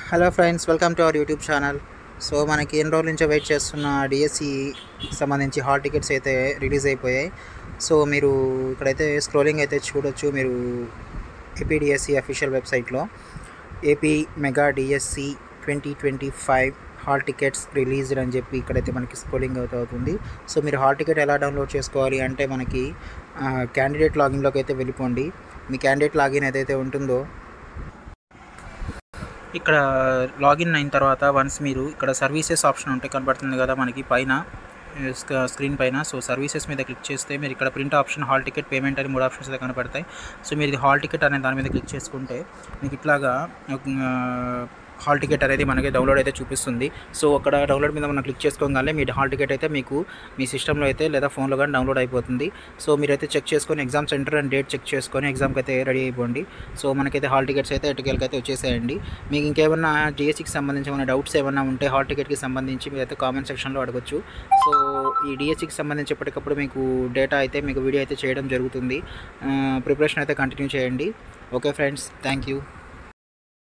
Hello friends, welcome to our YouTube channel. So మనకి ఎన్ని రోజుల నుంచి వెయిట్ చేస్తున్న డిఎస్సి సంబంధించి హాల్ టికెట్స్ అయితే రిలీజ్ అయిపోయాయి. సో మీరు ఇక్కడైతే స్క్రోలింగ్ అయితే చూడొచ్చు. మీరు ఏపీడిఎస్సి అఫీషియల్ వెబ్సైట్లో AP mega DSC 2025 hall tickets released అని చెప్పి ఇక్కడైతే మనకి స్క్రోలింగ్ అవుతుంది. సో మీరు హాల్ టికెట్ ఎలా డౌన్లోడ్ చేసుకోవాలి అంటే మనకి క్యాండిడేట్ లాగిన్లోకి అయితే వెళ్ళిపోండి. మీ క్యాండిడేట్ లాగిన్ ఏదైతే ఉంటుందో ఇక్కడ లాగిన్ అయిన తర్వాత వన్స్ మీరు ఇక్కడ సర్వీసెస్ ఆప్షన్ ఉంటే కనబడుతుంది కదా మనకి పైన స్క్రీన్ పైన. సో సర్వీసెస్ మీద క్లిక్ చేస్తే మీరు ఇక్కడ print option, hall ticket, payment అని 3 ఆప్షన్స్ అయితే కనపడతాయి. సో మీరు ఇది హాల్ టికెట్ అనే దాని మీద క్లిక్ చేసుకుంటే మీకు ఇట్లాగా హాల్ టికెట్ అనేది మనకి డౌన్లోడ్ అయితే చూపిస్తుంది. సో అక్కడ డౌన్లోడ్ మీద మనం క్లిక్ చేసుకోగానే మీ హాల్ టికెట్ అయితే మీకు మీ సిస్టంలో అయితే లేదా ఫోన్లో కానీ డౌన్లోడ్ అయిపోతుంది. సో మీరైతే చెక్ చేసుకొని exam center and date check చేసుకొని ఎగ్జామ్కి అయితే రెడీ అయిపోండి. సో మనకైతే హాల్ టికెట్స్ అయితే ఎటుకెళ్ళకి అయితే వచ్చేసేయండి. మీకు ఇంకేమన్నా డిఎస్సికి సంబంధించి ఏమైనా డౌట్స్ ఏమన్నా ఉంటే హాల్ టికెట్కి సంబంధించి మీరైతే కామెంట్ సెక్షన్లో అడగచ్చు. సో ఈ డిఎస్సికి సంబంధించి ఎప్పటికప్పుడు మీకు డేటా అయితే మీకు వీడియో అయితే చేయడం జరుగుతుంది. ప్రిపరేషన్ అయితే కంటిన్యూ చేయండి. Okay friends, thank you.